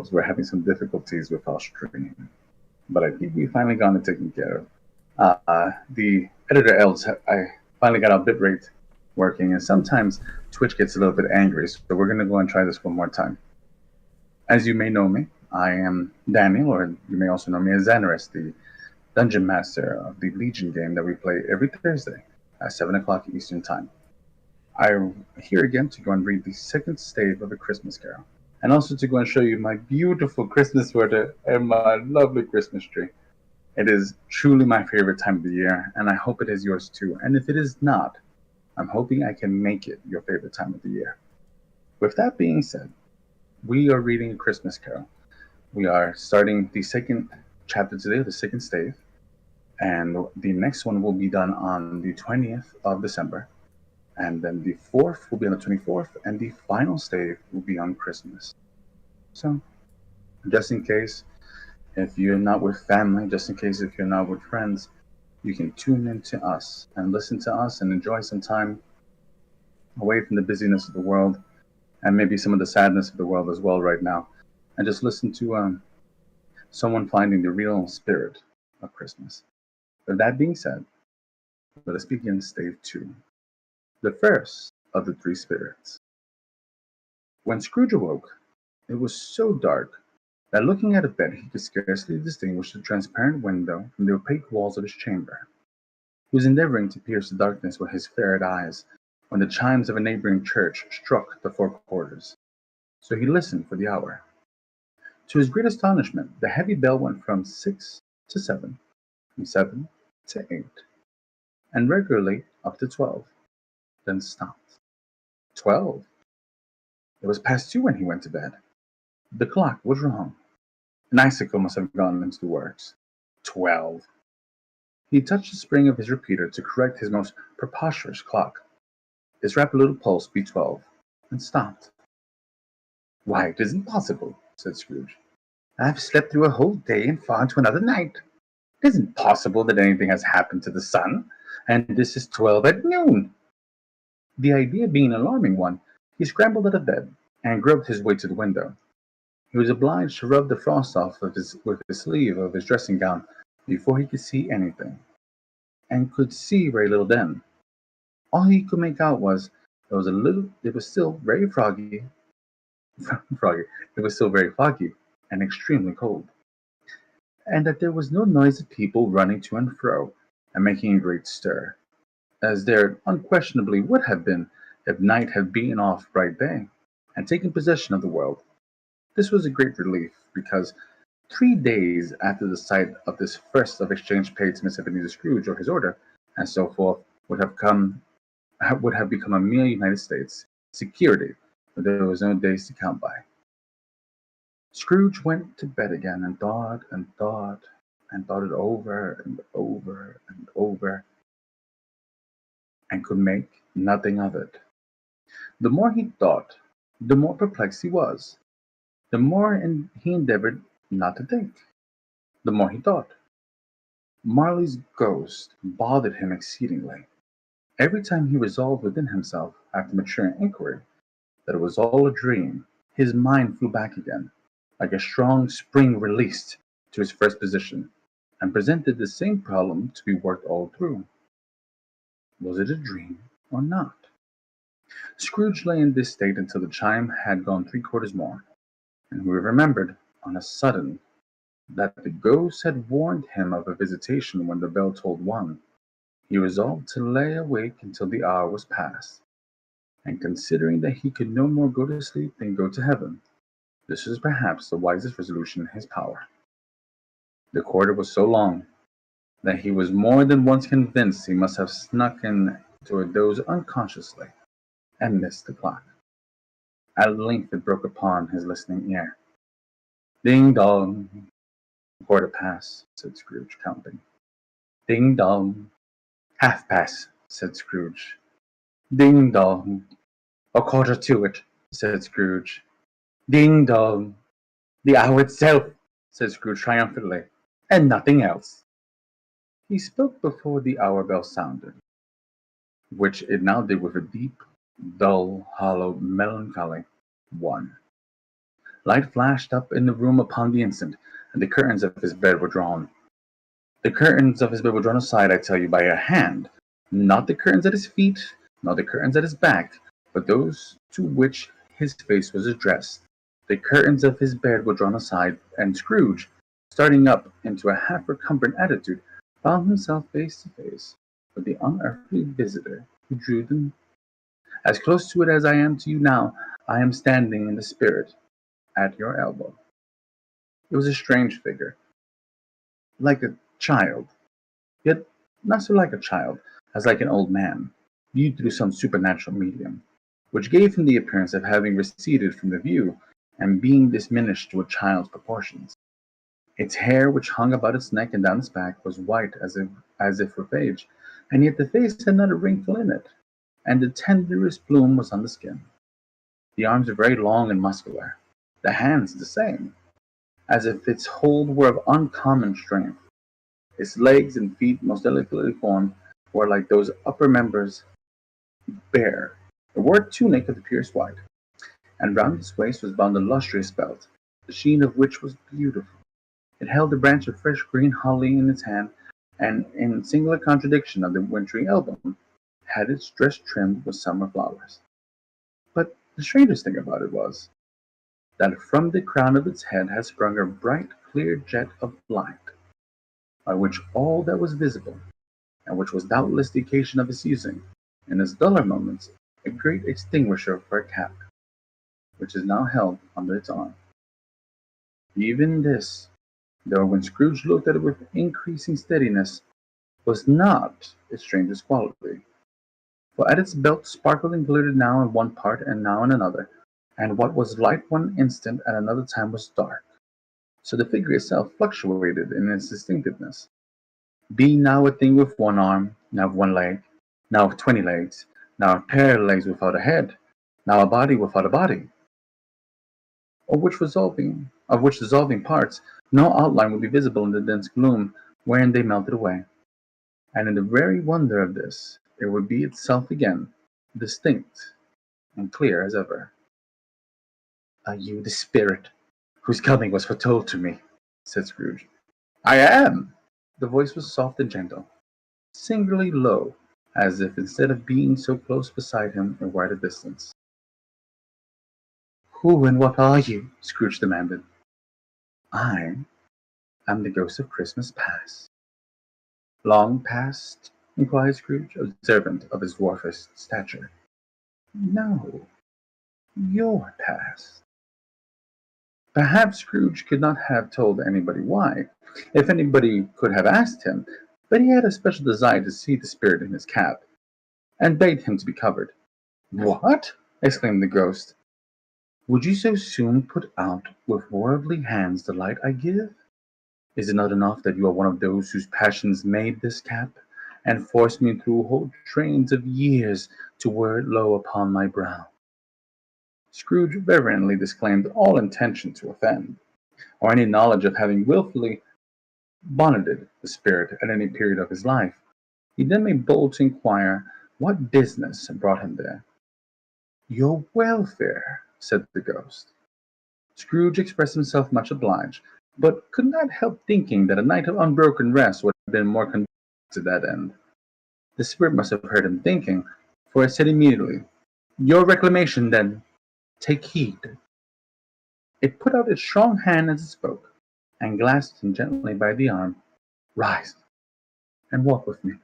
folks. We're having some difficulties with our stream, but I think we finally got it taken care of. The editor else, I finally got our bitrate working, and sometimes Twitch gets a little bit angry, so we're going to go and try this one more time. As you may know me, I am Daniel, or you may also know me as Zanaris, the Dungeon Master of the Legion game that we play every Thursday at 7 o'clock Eastern Time. I'm here again to go and read the second stave of A Christmas Carol, and also to go and show you my beautiful Christmas sweater and my lovely Christmas tree. It is truly my favorite time of the year, and I hope it is yours too. And if it is not, I'm hoping I can make it your favorite time of the year. With that being said, we are reading A Christmas Carol. We are starting the second chapter today, the second stave, and the next one will be done on the 20th of December. And then the fourth will be on the 24th, and the final stave will be on Christmas. So, just in case, if you're not with family, just in case if you're not with friends, you can tune in to us and listen to us and enjoy some time away from the busyness of the world and maybe some of the sadness of the world as well right now, and just listen to someone finding the real spirit of Christmas. With that being said, let us begin stave 2. The first of the three spirits. When Scrooge awoke, it was so dark that looking at a bed he could scarcely distinguish the transparent window from the opaque walls of his chamber. He was endeavoring to pierce the darkness with his ferret eyes when the chimes of a neighboring church struck the 4 quarters. So he listened for the hour. To his great astonishment, the heavy bell went from 6 to 7, from 7 to 8, and regularly up to 12. Then stopped. 12. It was past 2 when he went to bed. The clock was wrong. An icicle must have gone into the works. 12. He touched the spring of his repeater to correct his most preposterous clock. His rapid little pulse beat 12, and stopped. Why, it isn't possible, said Scrooge. I've slept through a whole day and far into another night. It isn't possible that anything has happened to the sun, and this is 12 at noon. The idea being an alarming one, he scrambled out of bed and groped his way to the window. He was obliged to rub the frost off with the sleeve of his dressing gown before he could see anything, and could see very little then. All he could make out was it was still very foggy, and extremely cold, and that there was no noise of people running to and fro and making a great stir, as there unquestionably would have been if night had been off bright day, and taken possession of the world. This was a great relief, because 3 days after the sight of this first of exchange paid to Miss Ebenezer Scrooge, or his order, and so forth, would have become a mere United States security, but there was no days to count by. Scrooge went to bed again and thought and thought and thought it over and over and over, and could make nothing of it. The more he thought, the more perplexed he was. The more he endeavored not to think, the more he thought. Marley's ghost bothered him exceedingly. Every time he resolved within himself, after mature inquiry, that it was all a dream, his mind flew back again, like a strong spring released, to his first position, and presented the same problem to be worked all through. Was it a dream or not? Scrooge lay in this state until the chime had gone 3 quarters more, and he remembered, on a sudden, that the ghost had warned him of a visitation when the bell tolled 1. He resolved to lay awake until the hour was past, and considering that he could no more go to sleep than go to heaven, this was perhaps the wisest resolution in his power. The quarter was so long that he was more than once convinced he must have snuck into a doze unconsciously, and missed the clock. At length it broke upon his listening ear. Ding dong. Quarter past, said Scrooge, counting. Ding dong. Half past, said Scrooge. Ding dong. A quarter to it, said Scrooge. Ding dong. The hour itself, said Scrooge triumphantly, and nothing else. He spoke before the hour bell sounded, which it now did with a deep, dull, hollow, melancholy 1. Light flashed up in the room upon the instant, and the curtains of his bed were drawn. The curtains of his bed were drawn aside, I tell you, by a hand, not the curtains at his feet, not the curtains at his back, but those to which his face was addressed. The curtains of his bed were drawn aside, and Scrooge, starting up into a half-recumbent attitude, found himself face to face with the unearthly visitor who drew them. As close to it as I am to you now, I am standing in the spirit at your elbow. It was a strange figure, like a child, yet not so like a child as like an old man, viewed through some supernatural medium, which gave him the appearance of having receded from the view and being diminished to a child's proportions. Its hair, which hung about its neck and down its back, was white as if with age, and yet the face had not a wrinkle in it, and the tenderest bloom was on the skin. The arms were very long and muscular, the hands the same, as if its hold were of uncommon strength. Its legs and feet, most delicately formed, were like those upper members bare. It wore a tunic of the purest white, and round its waist was bound a lustrous belt, the sheen of which was beautiful. It held a branch of fresh green holly in its hand, and, in singular contradiction of the wintry album, had its dress trimmed with summer flowers. But the strangest thing about it was, that from the crown of its head had sprung a bright, clear jet of light, by which all that was visible, and which was doubtless the occasion of its using, in its duller moments, a great extinguisher for a cap, which is now held under its arm. Even this, though when Scrooge looked at it with increasing steadiness, was not its strangest quality, for at its belt sparkled and glittered now in one part and now in another, and what was light one instant at another time was dark. So the figure itself fluctuated in its distinctiveness, being now a thing with one arm, now with one leg, now with 20 legs, now a pair of legs without a head, now a body without a body, of which dissolving parts no outline would be visible in the dense gloom wherein they melted away. And in the very wonder of this, it would be itself again, distinct and clear as ever. "Are you the spirit whose coming was foretold to me?" said Scrooge. "I am." The voice was soft and gentle, singularly low, as if instead of being so close beside him, it were at a distance. "Who and what are you?" Scrooge demanded. "I am the ghost of Christmas past." "Long past?" inquired Scrooge, observant of his dwarfish stature. "No, your past." Perhaps Scrooge could not have told anybody why, if anybody could have asked him, but he had a special desire to see the spirit in his cap, and begged him to be covered. "What!" exclaimed the ghost. "Would you so soon put out with worldly hands the light I give? Is it not enough that you are one of those whose passions made this cap, and forced me through whole trains of years to wear it low upon my brow?" Scrooge reverently disclaimed all intention to offend, or any knowledge of having wilfully bonneted the spirit at any period of his life. He then made bold to inquire what business had brought him there. "Your welfare," said the ghost. Scrooge expressed himself much obliged, but could not help thinking that a night of unbroken rest would have been more conducive to that end. The spirit must have heard him thinking, for it said immediately, "Your reclamation, then. Take heed." It put out its strong hand as it spoke, and grasped him gently by the arm. "Rise, and walk with me."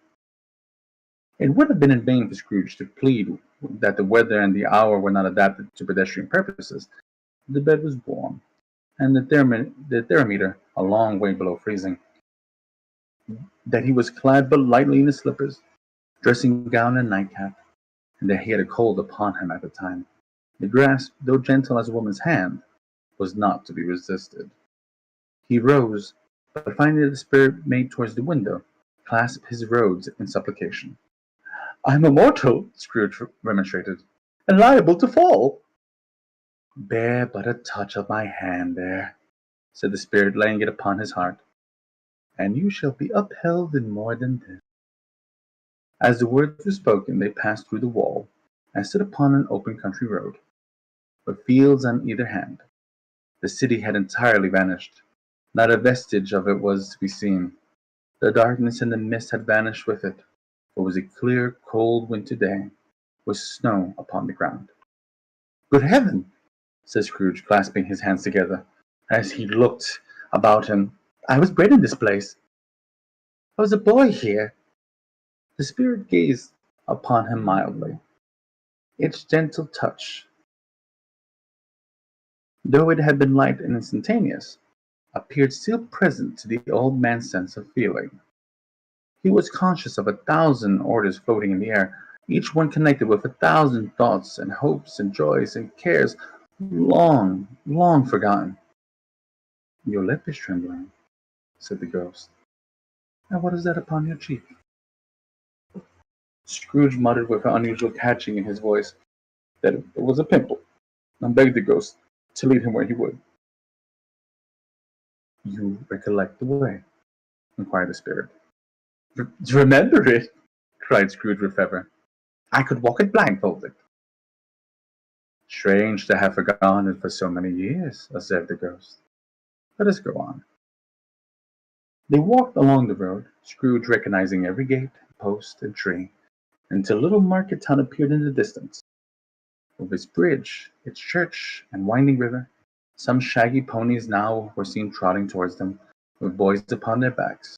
It would have been in vain for Scrooge to plead that the weather and the hour were not adapted to pedestrian purposes. The bed was warm, and the thermometer a long way below freezing. That he was clad but lightly in his slippers, dressing gown and nightcap, and that he had a cold upon him at the time. The grasp, though gentle as a woman's hand, was not to be resisted. He rose, but finding that the spirit made towards the window, clasped his rhodes in supplication. "I am a mortal," Scrooge remonstrated, "and liable to fall." "Bear but a touch of my hand there," said the spirit, laying it upon his heart, "and you shall be upheld in more than this." As the words were spoken, they passed through the wall, and stood upon an open country road, with fields on either hand. The city had entirely vanished. Not a vestige of it was to be seen. The darkness and the mist had vanished with it. It was a clear, cold winter day, with snow upon the ground. "Good heaven!" said Scrooge, clasping his hands together, as he looked about him. "I was bred in this place. I was a boy here." The spirit gazed upon him mildly. Its gentle touch, though it had been light and instantaneous, appeared still present to the old man's sense of feeling. He was conscious of 1,000 orders floating in the air, each one connected with 1,000 thoughts and hopes and joys and cares long, long forgotten. "Your lip is trembling," said the ghost. "And what is that upon your cheek?" Scrooge muttered with an unusual catching in his voice that it was a pimple, and begged the ghost to lead him where he would. "You recollect the way?" inquired the spirit. "Remember it!" cried Scrooge with fervor. "I could walk it blindfolded." "Strange to have forgotten it for so many years," observed the ghost. "Let us go on." They walked along the road, Scrooge recognizing every gate, post, and tree, until little Market Town appeared in the distance, with its bridge, its church, and winding river. Some shaggy ponies now were seen trotting towards them, with boys upon their backs,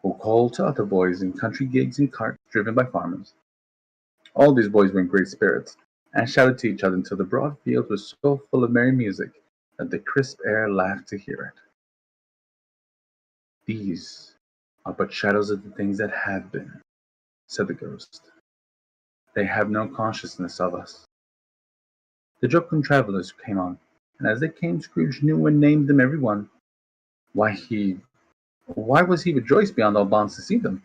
who called to other boys in country gigs and carts driven by farmers. All these boys were in great spirits, and shouted to each other until the broad field was so full of merry music that the crisp air laughed to hear it. "These are but shadows of the things that have been," said the ghost. "They have no consciousness of us." The jocund travellers came on, and as they came Scrooge knew and named them every one. Why was he rejoiced beyond all bounds to see them?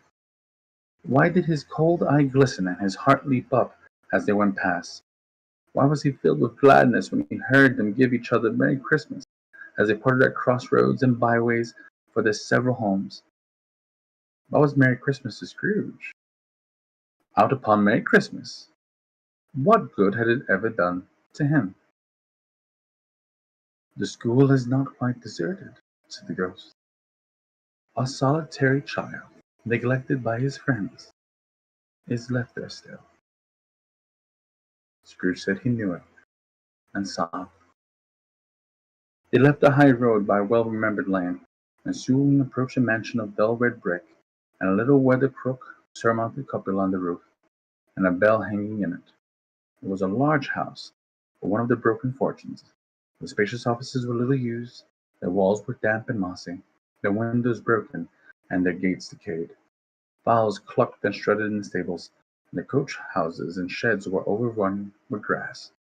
Why did his cold eye glisten and his heart leap up as they went past? Why was he filled with gladness when he heard them give each other Merry Christmas as they parted at crossroads and byways for their several homes? What was Merry Christmas to Scrooge? Out upon Merry Christmas! What good had it ever done to him? "The school is not quite deserted," said the ghost. "A solitary child, neglected by his friends, is left there still." Scrooge said he knew it, and sobbed. They left the high road by a well-remembered lane, and soon approached a mansion of dull red brick, and a little weather-crook surmounted cupola on the roof, and a bell hanging in it. It was a large house, but one of the broken fortunes. The spacious offices were little used, their walls were damp and mossy, their windows broken, and their gates decayed. Fowls clucked and strutted in the stables, and the coach-houses and sheds were overrun with grass.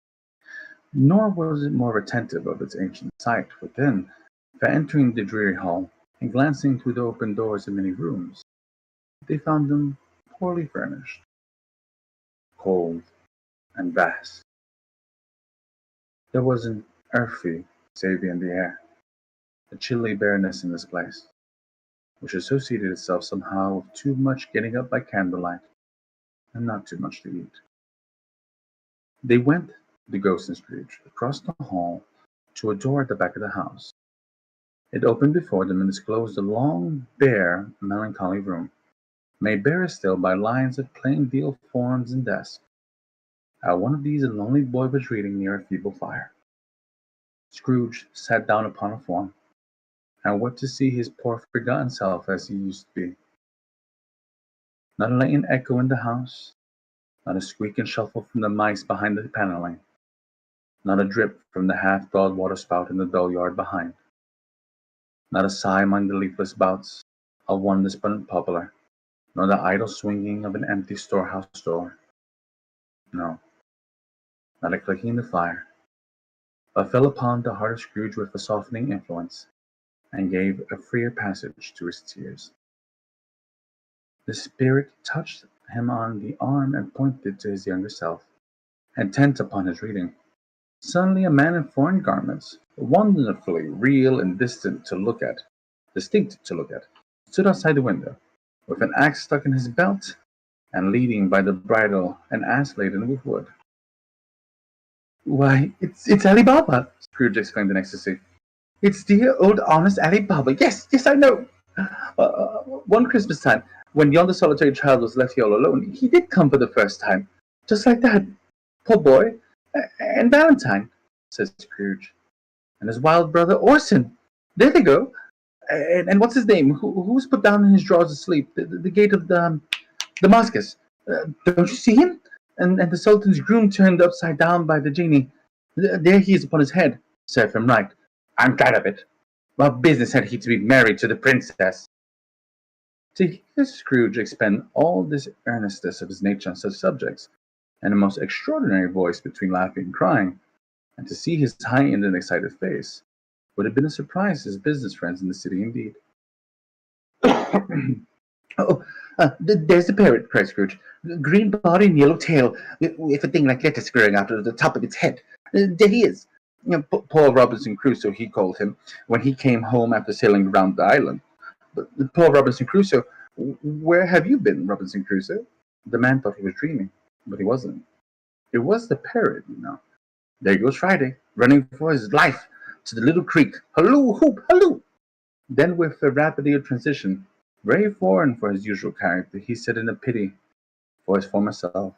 Nor was it more retentive of its ancient site within, for entering the dreary hall, and glancing through the open doors of many rooms, they found them poorly furnished, cold, and vast. There was an earthy savour in the air, a chilly bareness in this place, which associated itself somehow with too much getting up by candlelight, and not too much to eat. They went, the ghost and Scrooge, across the hall to a door at the back of the house. It opened before them and disclosed a long, bare, melancholy room, made barer still by lines of plain deal forms and desks. At one of these a lonely boy was reading near a feeble fire. Scrooge sat down upon a form, and wept to see his poor forgotten self as he used to be. Not a latent echo in the house, not a squeak and shuffle from the mice behind the panelling, not a drip from the half-thawed water-spout in the dull yard behind, not a sigh among the leafless boughs of one despondent poplar, nor the idle swinging of an empty storehouse door. No, not a clicking in the fire, but fell upon the heart of Scrooge with a softening influence, and gave a freer passage to his tears. The spirit touched him on the arm and pointed to his younger self, intent upon his reading. Suddenly a man in foreign garments, wonderfully real and distinct to look at, stood outside the window, with an axe stuck in his belt, and leading by the bridle an ass laden with wood. Why, it's Ali Baba, Scrooge exclaimed in ecstasy. It's dear old honest Ali Baba. Yes, yes, I know. One Christmas time, when yonder solitary child was left here all alone, he did come for the first time. Just like that. Poor boy. And Valentine, said Scrooge. And his wild brother Orson. There they go. And what's his name? Who's put down in his drawers asleep? The gate of the Damascus. Don't you see him? And the Sultan's groom turned upside down by the genie. There he is upon his head. Serve him right. I'm glad of it. What business had he to be married to the princess? To hear Scrooge expend all this earnestness of his nature on such subjects, and a most extraordinary voice between laughing and crying, and to see his heightened and excited face, would have been a surprise to his business friends in the city indeed. Oh, there's the parrot, cried Scrooge. Green body and yellow tail, with a thing like lettuce growing out of the top of its head. There he is. Poor Robinson Crusoe, he called him, when he came home after sailing around the island. But poor Robinson Crusoe, where have you been, Robinson Crusoe? The man thought he was dreaming, but he wasn't. It was the parrot, you know. There goes Friday, running for his life to the little creek. Halloo, hoop, halloo! Then, with a rapid transition, very foreign for his usual character, he said in a pity for his former self,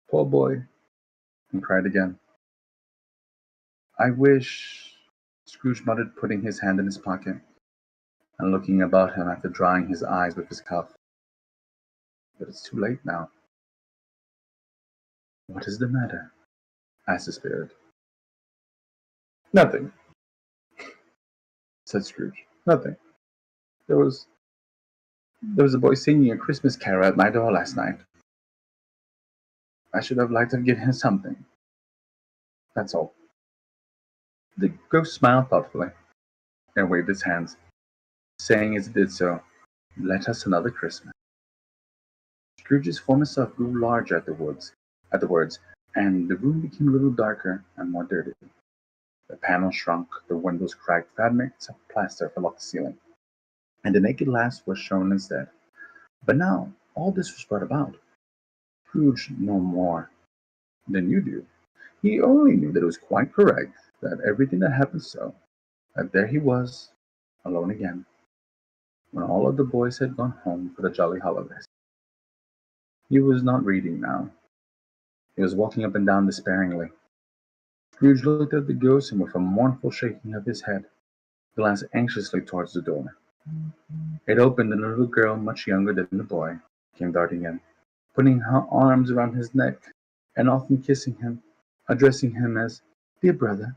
Poor boy, and cried again. I wish, Scrooge muttered, putting his hand in his pocket, and looking about him after drying his eyes with his cuff. But it's too late now. What is the matter? Asked the spirit. Nothing, said Scrooge. Nothing. There was a boy singing a Christmas carol at my door last night. I should have liked to have given him something. That's all. The ghost smiled thoughtfully, and waved his hands, saying as it did so, Let us another Christmas. Scrooge's former self grew larger at the words, and the room became a little darker and more dirty. The panels shrunk, the windows cracked, fragments of plaster fell off the ceiling, and the naked glass was shown instead. But now all this was brought about. Scrooge no more than you do. He only knew that it was quite correct, that everything had happened so, that there he was, alone again, when all of the boys had gone home for the jolly holidays. He was not reading now. He was walking up and down despairingly. Scrooge looked at the ghost, and with a mournful shaking of his head, glanced anxiously towards the door. It opened, and a little girl, much younger than the boy, came darting in, putting her arms around his neck, and often kissing him, addressing him as, dear brother,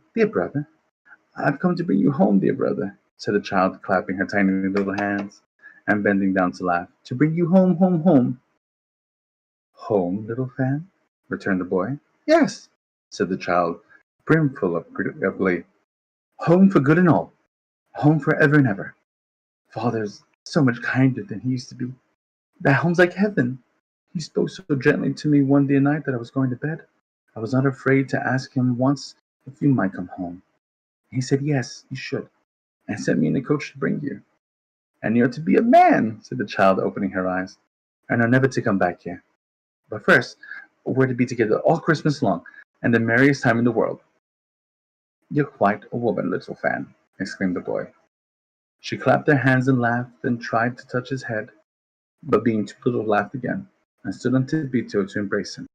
I've come to bring you home, dear brother, said the child, clapping her tiny little hands, and bending down to laugh. To bring you home, home, home. Home, little fan? Returned the boy. Yes, said the child, brimful of glee. Home for good and all. Home for ever and ever. Father's so much kinder than he used to be. That home's like heaven. He spoke so gently to me one dear night that I was going to bed. I was not afraid to ask him once if you might come home. He said yes, you should, and sent me in a coach to bring you. And you're to be a man, said the child, opening her eyes, and are never to come back here. But first, we're to be together all Christmas long, and the merriest time in the world. You're quite a woman, little Fan, exclaimed the boy. She clapped her hands and laughed, and tried to touch his head, but being too little, laughed again, and stood on tiptoe to embrace him.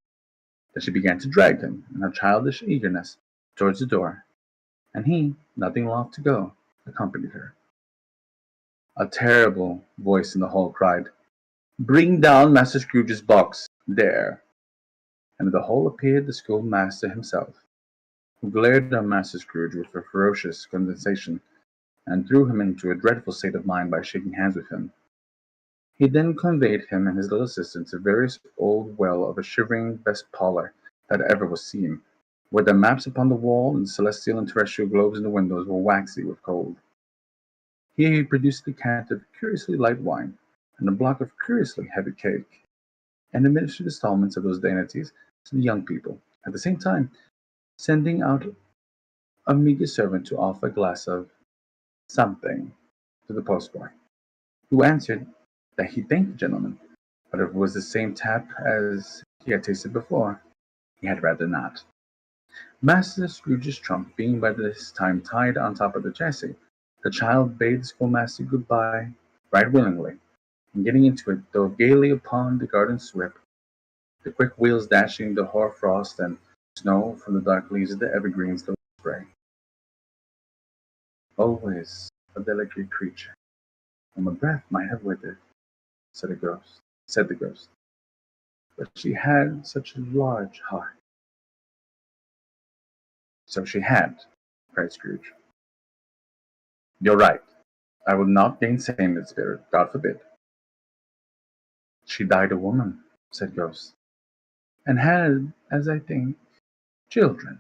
Then she began to drag him, in her childish eagerness, towards the door, and he, nothing loth to go, accompanied her. A terrible voice in the hall cried, Bring down Master Scrooge's box, there! And in the hall appeared the schoolmaster himself, who glared on Master Scrooge with a ferocious condescension, and threw him into a dreadful state of mind by shaking hands with him. He then conveyed him and his little assistant to various old well of a shivering best parlour that ever was seen, where the maps upon the wall and celestial and terrestrial globes in the windows were waxy with cold. Here he produced a decanter of curiously light wine, and a block of curiously heavy cake, and administered installments of those dainties to the young people, at the same time sending out a meagre servant to offer a glass of something to the postboy, who answered that he thanked the gentleman, but if it was the same tap as he had tasted before, he had rather not. Master Scrooge's trunk being by this time tied on top of the chassis, the child bade the schoolmaster good-bye right willingly, and getting into it, drove gaily upon the garden sweep, the quick wheels dashing the hoar frost and snow from the dark leaves of the evergreens to the spray. Always a delicate creature, whom a breath might have withered, said the ghost. But she had such a large heart. So she had, cried Scrooge. You're right. I will not gainsay it, spirit, God forbid. She died a woman, said Ghost, and had, as I think, children.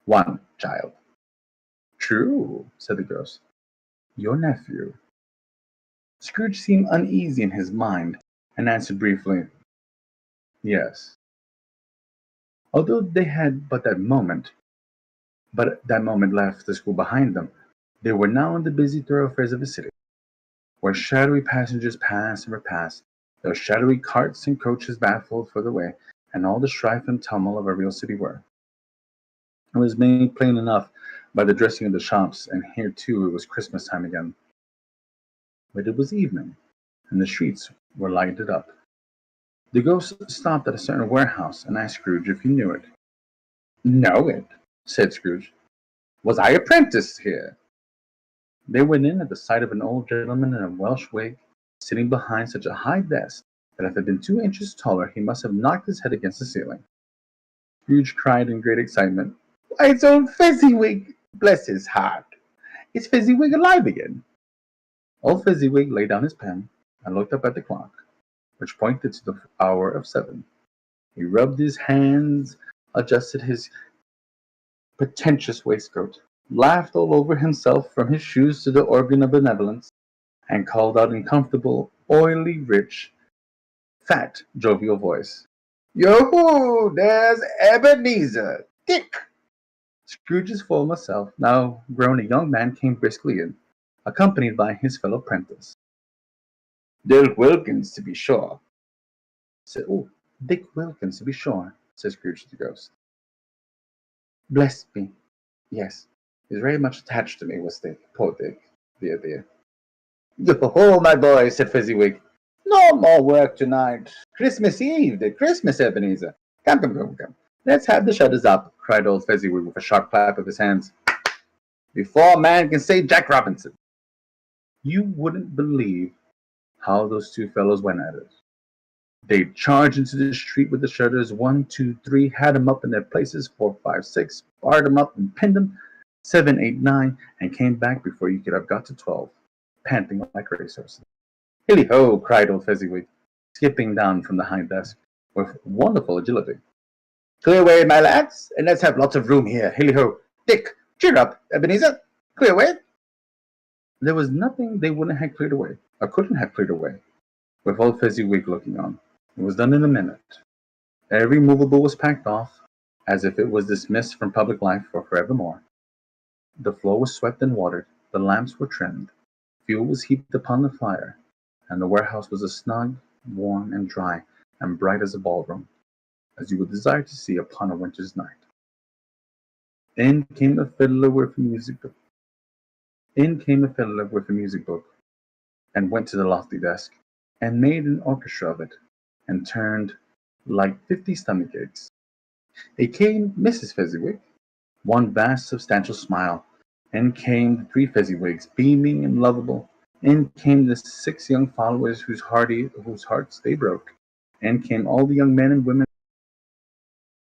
One child. True, said the Ghost. Your nephew. Scrooge seemed uneasy in his mind, and answered briefly, Yes. Although they had but that moment left the school behind them, they were now in the busy thoroughfares of the city, where shadowy passengers passed and repassed, their shadowy carts and coaches baffled for the way, and all the strife and tumult of a real city were. It was made plain enough by the dressing of the shops, and here too it was Christmas time again. But it was evening, and the streets were lighted up. The Ghost stopped at a certain warehouse, and asked Scrooge if he knew it. Know it, said Scrooge. Was I apprenticed here? They went in at the sight of an old gentleman in a Welsh wig, sitting behind such a high desk that if it had been 2 inches taller he must have knocked his head against the ceiling. Scrooge cried in great excitement, Why, it's old Fezziwig! Bless his heart! Is Fezziwig alive again? Old Fezziwig laid down his pen and looked up at the clock, which pointed to the hour of 7. He rubbed his hands, adjusted his pretentious waistcoat, laughed all over himself from his shoes to the organ of benevolence, and called out in comfortable, oily, rich, fat, jovial voice, Yo-hoo! There's Ebenezer! Dick! Scrooge's former self, now grown a young man, came briskly in, accompanied by his fellow apprentice. Dick Wilkins, to be sure. Dick Wilkins, to be sure, said Scrooge to the Ghost. Bless me. Yes, he's very much attached to me, was Dick. Poor Dick. Dear, dear. Yo-ho, my boy, said Fezziwig. No more work tonight. Christmas Eve, the Christmas Ebenezer. Come. Let's have the shutters up, cried old Fezziwig with a sharp clap of his hands. Before a man can say Jack Robinson. You wouldn't believe how those two fellows went at it. They charged into the street with the shutters, 1, 2, 3, had 'em up in their places, 4, 5, 6, barred 'em up and pinned 'em, 7, 8, 9, and came back before you could have got to 12, panting like racehorses. Hilly-ho, cried old Fezziwig, skipping down from the high desk with wonderful agility. Clear away, my lads, and let's have lots of room here. Hilly-ho. Dick, cheer up, Ebenezer. Clear away. There was nothing they wouldn't have cleared away, or couldn't have cleared away, with old Fezziwig looking on. It was done in a minute. Every movable was packed off, as if it was dismissed from public life for forevermore. The floor was swept and watered, the lamps were trimmed, fuel was heaped upon the fire, and the warehouse was as snug, warm, and dry, and bright as a ballroom, as you would desire to see upon a winter's night. In came a fiddler with a music book. And went to the lofty desk, and made an orchestra of it, and turned like 50 stomach aches. In came Mrs. Fezziwig, one vast substantial smile. In came the 3 Fezziwigs, beaming and lovable. In came the 6 young followers whose hearts they broke. In came all the young men and women.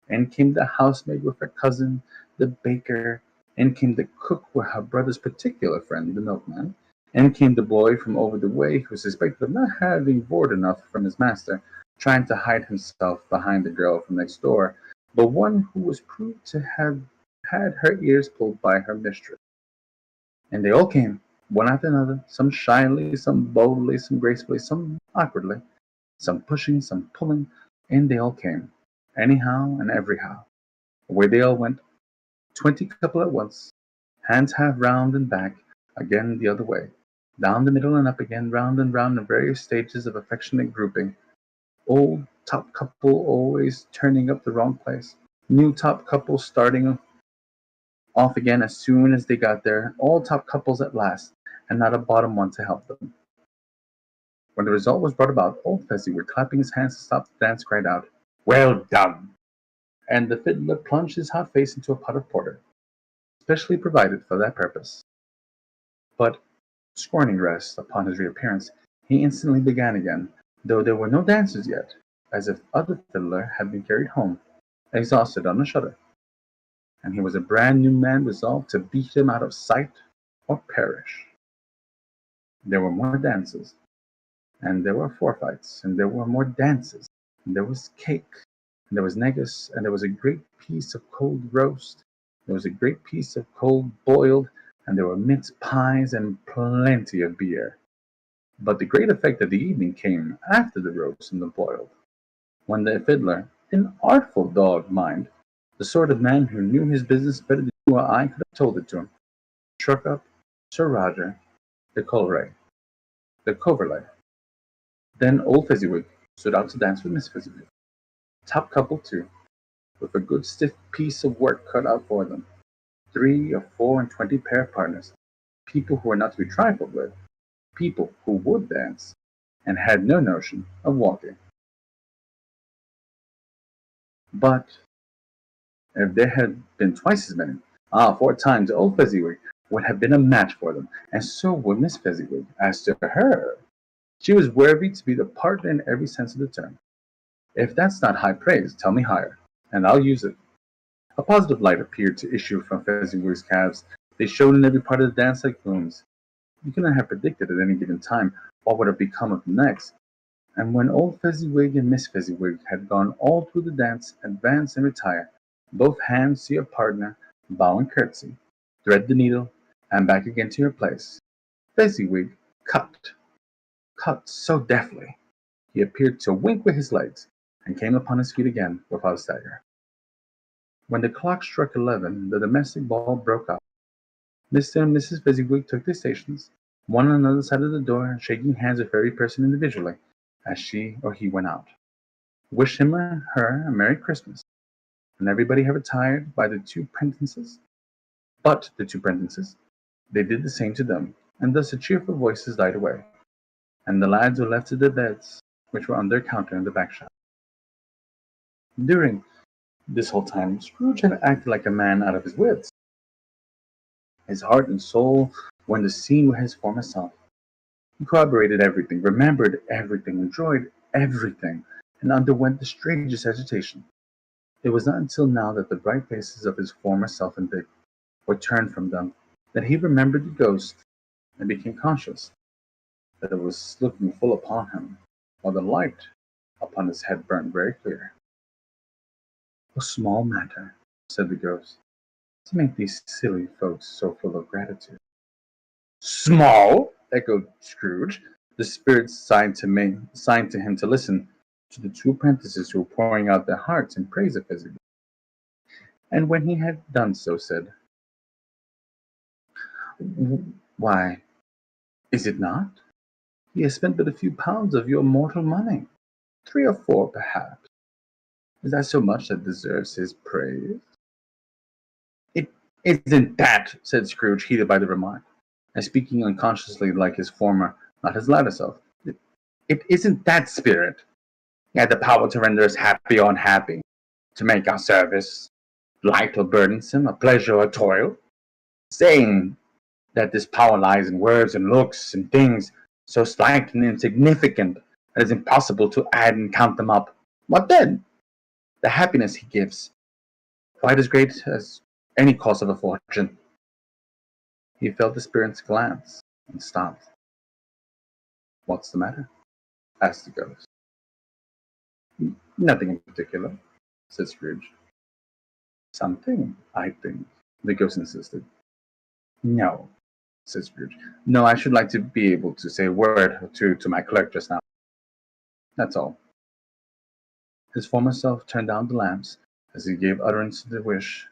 In came the housemaid with her cousin, the baker. In came the cook with her brother's particular friend, the milkman. In came the boy from over the way, who suspected of not having board enough from his master, trying to hide himself behind the girl from next door, but one who was proved to have had her ears pulled by her mistress. And they all came, one after another, some shyly, some boldly, some gracefully, some awkwardly, some pushing, some pulling, and they all came, anyhow and everyhow. Away they all went, 20 couple at once, hands half round and back, again the other way, down the middle and up again, round and round in various stages of affectionate grouping, old top couple always turning up the wrong place, New top couples starting off again as soon as they got there, all top couples at last, and not a bottom one to help them. When the result was brought about, old Fezziwig, clapping his hands to stop the dance, cried out, "Well done!" And the fiddler plunged his hot face into a pot of porter, specially provided for that purpose. But, scorning rest upon his reappearance, he instantly began again, though there were no dancers yet, as if other fiddler had been carried home, exhausted on a shutter, and he was a brand new man resolved to beat him out of sight or perish. There were more dances, and there were forfeits, and there were more dances, and there was cake, and there was negus, and there was a great piece of cold roast, there was a great piece of cold boiled, and there were mince pies and plenty of beer. But the great effect of the evening came after the roast and the boiled, when the fiddler, an artful dog, mind, the sort of man who knew his business better than you or I could have told it to him, struck up Sir Roger de Coverley. Then old Fezziwig stood out to dance with Miss Fezziwig, top couple too, with a good stiff piece of work cut out for them, 3 or 4 and 20 pair of partners, people who were not to be trifled with, people who would dance, and had no notion of walking. But if there had been twice as many, 4 times, old Fezziwig would have been a match for them, and so would Miss Fezziwig. As to her, she was worthy to be the partner in every sense of the term. If that's not high praise, tell me higher, and I'll use it. A positive light appeared to issue from Fezziwig's calves. They shone in every part of the dance like moons. You could not have predicted at any given time what would have become of the next. And when old Fezziwig and Miss Fezziwig had gone all through the dance, advance and retire, both hands to your partner, bow and curtsy, thread the needle, and back again to your place, Fezziwig cut so deftly, he appeared to wink with his legs, and came upon his feet again without a stagger. When the clock struck 11, the domestic ball broke up. Mr. and Mrs. Fezziwig took their stations, one on the other side of the door, shaking hands with every person individually, as she or he went out. Wished him or her a Merry Christmas. When everybody had retired by the 2 prentices, they did the same to them, and thus the cheerful voices died away, and the lads were left to their beds, which were on their counter in the back shop. During this whole time, Scrooge had acted like a man out of his wits. His heart and soul were in the scene with his former self. He corroborated everything, remembered everything, enjoyed everything, and underwent the strangest agitation. It was not until now that the bright faces of his former self and Dick were turned from them that he remembered the ghost and became conscious that it was looking full upon him, while the light upon his head burned very clear. "A small matter," said the ghost, "to make these silly folks so full of gratitude." "Small!" echoed Scrooge. The spirits signed to him to listen to the 2 apprentices who were pouring out their hearts in praise of Fezziwig. And when he had done so, said, "Why, is it not? He has spent but a few pounds of your mortal money. 3 or 4, perhaps. Is that so much that deserves his praise?" "It isn't that," said Scrooge, heated by the remark, and speaking unconsciously like his former, not his latter self. It isn't that, Spirit. He had the power to render us happy or unhappy, to make our service light or burdensome, a pleasure or toil. Saying that this power lies in words and looks and things so slight and insignificant that it's impossible to add and count them up. What then? The happiness he gives, quite as great as any cost of a fortune." He felt the spirit's glance and stopped. "What's the matter?" asked the ghost. "Nothing in particular," said Scrooge. "Something, I think," the ghost insisted. "No," said Scrooge. "No, I should like to be able to say a word or two to my clerk just now. That's all." His former self turned down the lamps as he gave utterance to the wish.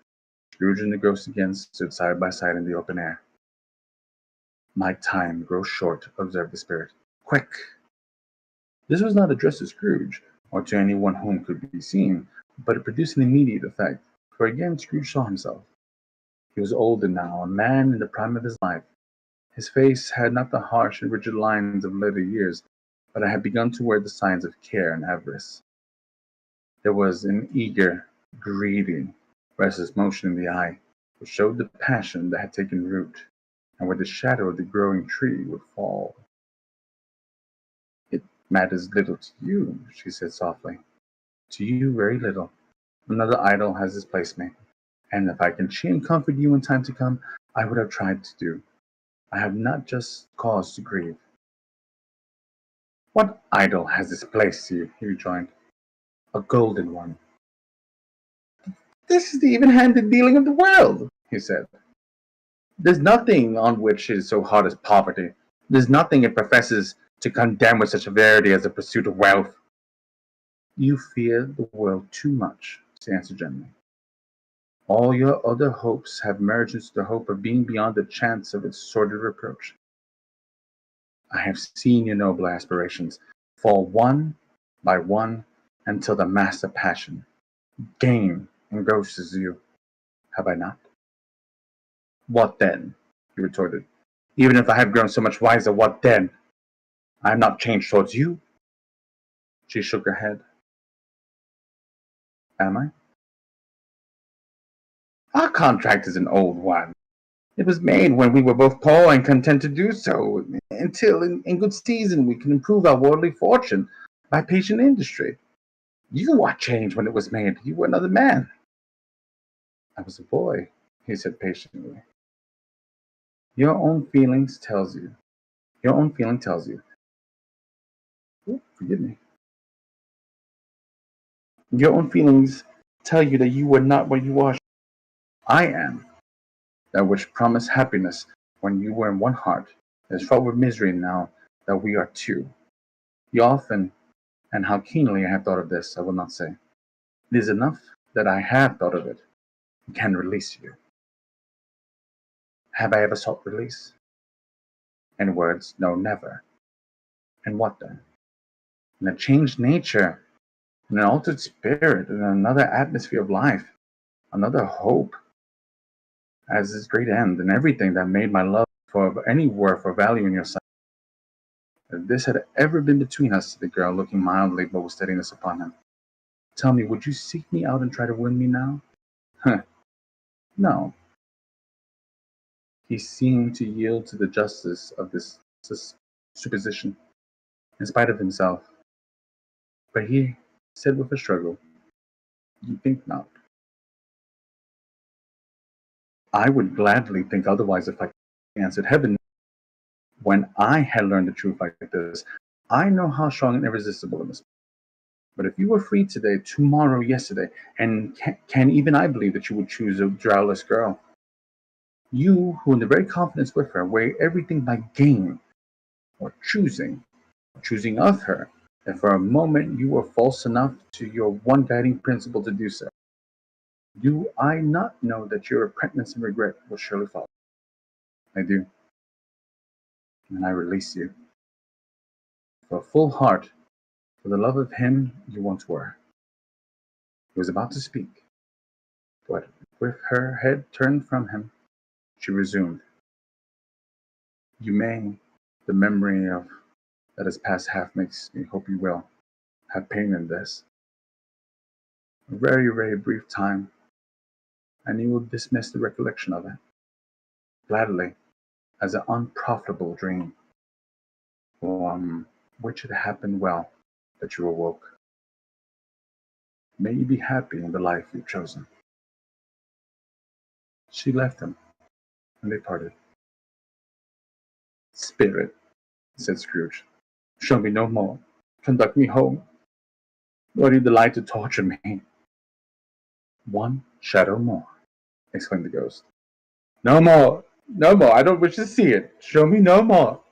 Scrooge and the ghost again stood side by side in the open air. "My time grows short," observed the spirit. "Quick!" This was not addressed to Scrooge, or to any one whom could be seen, but it produced an immediate effect, for again Scrooge saw himself. He was older now, a man in the prime of his life. His face had not the harsh and rigid lines of later years, but it had begun to wear the signs of care and avarice. There was an eager, greedy, restless motion in the eye, which showed the passion that had taken root, and where the shadow of the growing tree would fall. "It matters little to you," she said softly. "To you, very little. Another idol has displaced me, and if I can cheer and comfort you in time to come, I would have tried to do. I have not just cause to grieve." "What idol has displaced you?" he rejoined. "A golden one." "This is the even-handed dealing of the world," he said. "There's nothing on which it is so hard as poverty. There's nothing it professes to condemn with such severity as the pursuit of wealth." "You fear the world too much," she answered gently. "All your other hopes have merged into the hope of being beyond the chance of its sordid reproach. I have seen your noble aspirations fall one by one until the master passion, gain, engrosses you. Have I not?" "What then?" he retorted. "Even if I have grown so much wiser, what then? I have not changed towards you." She shook her head. "Am I?" "Our contract is an old one. It was made when we were both poor and content to do so, until in good season we can improve our worldly fortune by patient industry. You are changed when it was made. You were another man." "I was a boy," he said patiently. Your own feelings tells you. Your own feeling tells you. Forgive me. Your own feelings tell you that you were not what you are. I am that which promised happiness when you were in one heart, is fraught with misery now that we are two. You often, and how keenly I have thought of this, I will not say. It is enough that I have thought of it, and can release you. Have I ever sought release? In words, no, never. And what then? In a changed nature, in an altered spirit, in another atmosphere of life, another hope, as this great end, and everything that made my love for any worth or value in your sight. If this had ever been between us, said the girl, looking mildly but with steadiness upon him, tell me, would you seek me out and try to win me now? No. He seemed to yield to the justice of this supposition, in spite of himself. But he said with a struggle, "You think not." "I would gladly think otherwise if I answered. Heaven, when I had learned the truth like this, I know how strong and irresistible it must be. But if you were free today, tomorrow, yesterday, and can even I believe that you would choose a drowless girl? You, who in the very confidence with her, weigh everything by gain, or choosing of her, and for a moment you were false enough to your one guiding principle to do so. Do I not know that your repentance and regret will surely follow?" "I do, and I release you. For a full heart, for the love of him you once were." He was about to speak, but with her head turned from him, she resumed, "You may, the memory of that has passed half makes me hope you will, have pain in this. A very, very brief time, and you will dismiss the recollection of it, gladly, as an unprofitable dream, from which it happened well that you awoke. May you be happy in the life you've chosen." She left him, and they parted. "Spirit," said Scrooge, "show me no more. Conduct me home. Nor do you delight to torture me." "One shadow more," exclaimed the ghost. "No more! No more! I don't wish to see it! Show me no more!"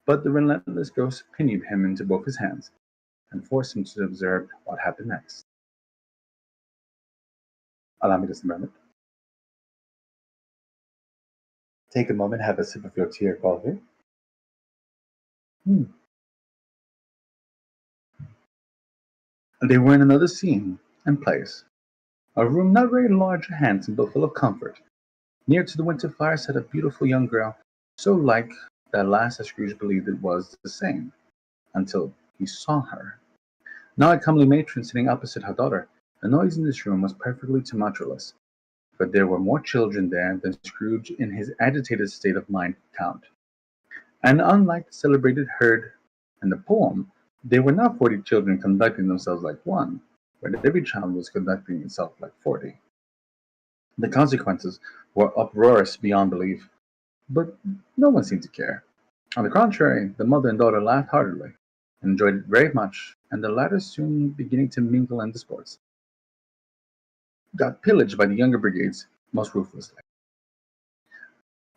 But the relentless ghost pinioned him into both his hands, and forced him to observe what happened next. Allow me just a moment. Take a moment, have a sip of your tea or coffee. They were in another scene, and place. A room not very large or handsome, but full of comfort. Near to the winter fire sat a beautiful young girl, so like that last that Scrooge believed it was the same, until he saw her. Now a comely matron sitting opposite her daughter. The noise in this room was perfectly tumultuous, but there were more children there than Scrooge in his agitated state of mind could count. And unlike the celebrated herd in the poem, they were not 40 children conducting themselves like one, but every child was conducting itself like 40. The consequences were uproarious beyond belief, but no one seemed to care. On the contrary, the mother and daughter laughed heartily, and enjoyed it very much, and the latter soon beginning to mingle in the sports, got pillaged by the younger brigades most ruthlessly.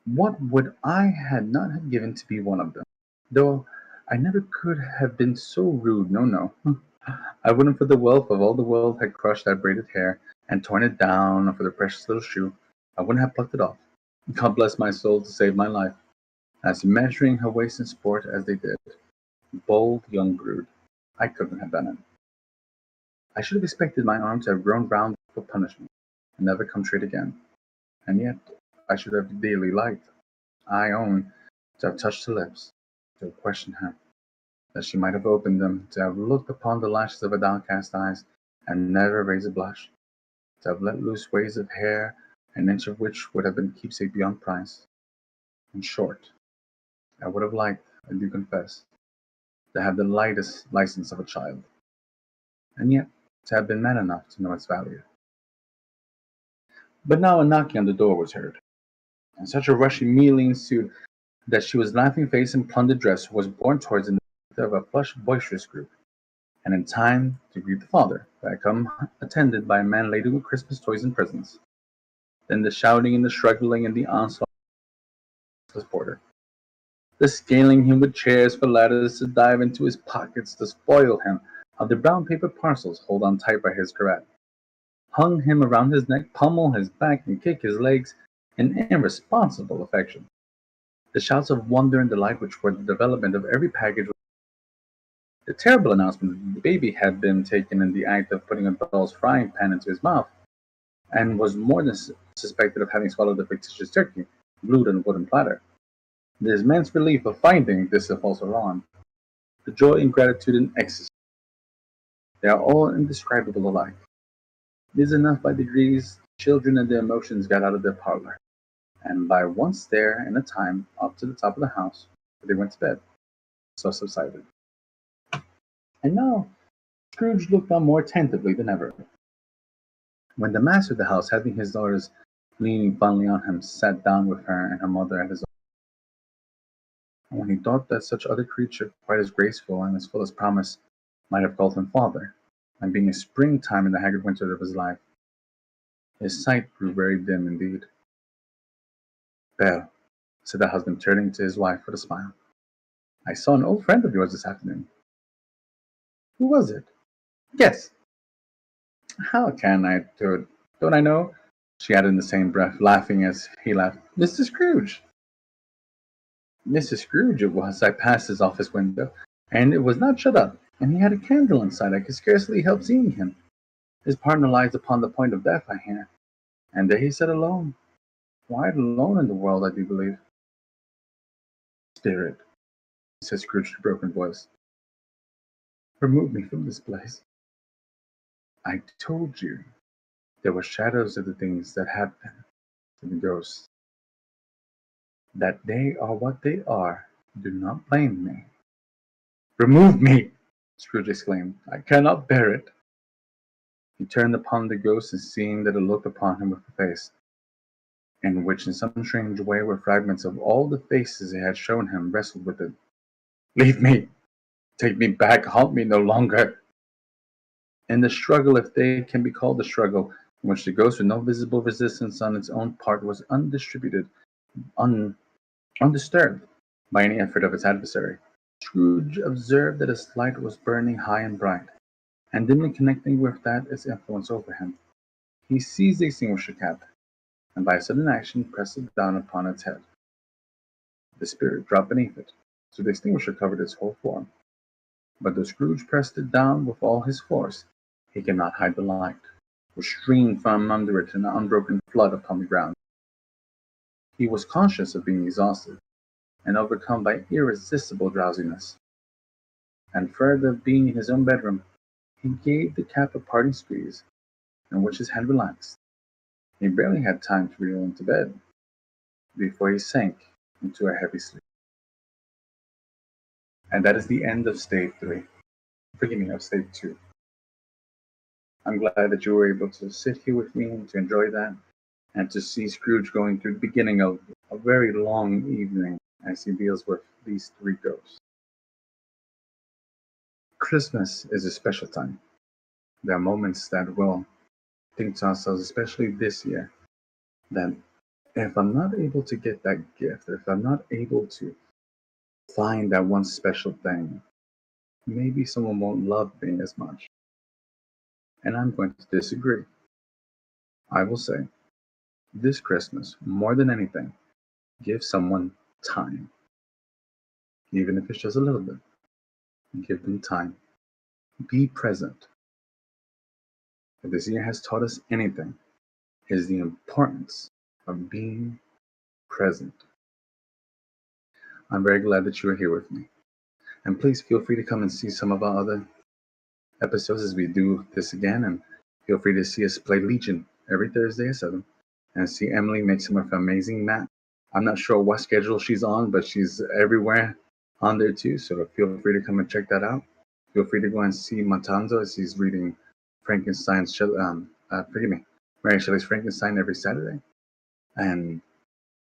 What would I had not have given to be one of them? Though I never could have been so rude, no, no. I wouldn't for the wealth of all the world have crushed that braided hair and torn it down, or for the precious little shoe, I wouldn't have plucked it off. God bless my soul to save my life. As measuring her waist in sport as they did, bold young brood, I couldn't have done it. I should have expected my arm to have grown round for punishment, and never come straight again. And yet I should have dearly liked, I own, to have touched her lips, to have questioned her, that she might have opened them, to have looked upon the lashes of her downcast eyes, and never raised a blush, to have let loose waves of hair, an inch of which would have been keepsake beyond price. In short, I would have liked, I do confess, to have the lightest license of a child, and yet to have been man enough to know its value. But now a knocking on the door was heard, and such a rush immediately ensued that she was laughing face and plundered dress was borne towards the of a flushed, boisterous group, and in time to greet the father, who had come attended by a man laden with Christmas toys and presents. Then the shouting and the struggling and the onslaught of the porter, the scaling him with chairs for ladders to dive into his pockets to spoil him of the brown paper parcels hold on tight by his cravat, hung him around his neck, pummel his back, and kick his legs in irresponsible affection. The shouts of wonder and delight which were the development of every package. The terrible announcement that the baby had been taken in the act of putting a doll's frying pan into his mouth, and was more than suspected of having swallowed the fictitious turkey, glued on a wooden platter. The immense relief of finding this a false alarm, the joy and gratitude and ecstasy, they are all indescribable alike. It is enough by degrees children and their emotions got out of their parlor, and by once there in a time up to the top of the house, where they went to bed, so subsided. And now Scrooge looked on more attentively than ever. When the master of the house, having his daughters leaning fondly on him, sat down with her and her mother at his own, and when he thought that such other creature, quite as graceful and as full as promise, might have called him father, and being a springtime in the haggard winter of his life, his sight grew very dim indeed. "Belle," said the husband, turning to his wife with a smile, "I saw an old friend of yours this afternoon." "Who was it?" "Guess." "How can I do it? Don't I know?" she added in the same breath, laughing as he laughed. "Mr. Scrooge." Mr. Scrooge it was. I passed his office window, and it was not shut up, and he had a candle inside. I could scarcely help seeing him. His partner lies upon the point of death, I hear, and there he sat alone, quite alone in the world, I do believe. "Spirit," said Scrooge with a broken voice, "remove me from this place. I told you there were shadows of the things that happen to the ghosts. That they are what they are, do not blame me." "Remove me!" Scrooge exclaimed. "I cannot bear it." He turned upon the ghost, and seeing that it looked upon him with a face, in which in some strange way were fragments of all the faces it had shown him, wrestled with it. "Leave me! Take me back! Haunt me no longer!" In the struggle, if they can be called a struggle, in which the ghost, with no visible resistance on its own part, was undisturbed by any effort of its adversary, Scrooge observed that its light was burning high and bright, and dimly connecting with that its influence over him. He seized the extinguisher cap, and by a sudden action pressed it down upon its head. The spirit dropped beneath it, so the extinguisher covered its whole form. But though Scrooge pressed it down with all his force, He could not hide the light, which streamed from under it in an unbroken flood upon the ground. He was conscious of being exhausted and overcome by irresistible drowsiness. And further, being in his own bedroom, he gave the cap a parting squeeze, in which his hand relaxed. He barely had time to reel into bed before he sank into a heavy sleep. And that is the end of Stage 3. Forgive me, of Stage 2. I'm glad that you were able to sit here with me and to enjoy that, and to see Scrooge going through the beginning of a very long evening as he deals with these three ghosts. Christmas is a special time. There are moments that we'll think to ourselves, especially this year, that if I'm not able to get that gift, or if I'm not able to find that one special thing, maybe someone won't love me as much. And I'm going to disagree. I will say, this Christmas, more than anything, give someone time. Even if it's just a little bit. Give them time. Be present. If this year has taught us anything, it is the importance of being present. I'm very glad that you are here with me. And please feel free to come and see some of our other episodes as we do this again. And feel free to see us play Legion every Thursday at 7. And see Emily make some of her amazing math. I'm not sure what schedule she's on, but she's everywhere on there too. So feel free to come and check that out. Feel free to go and see Matanzo as he's reading Mary Shelley's Frankenstein every Saturday. And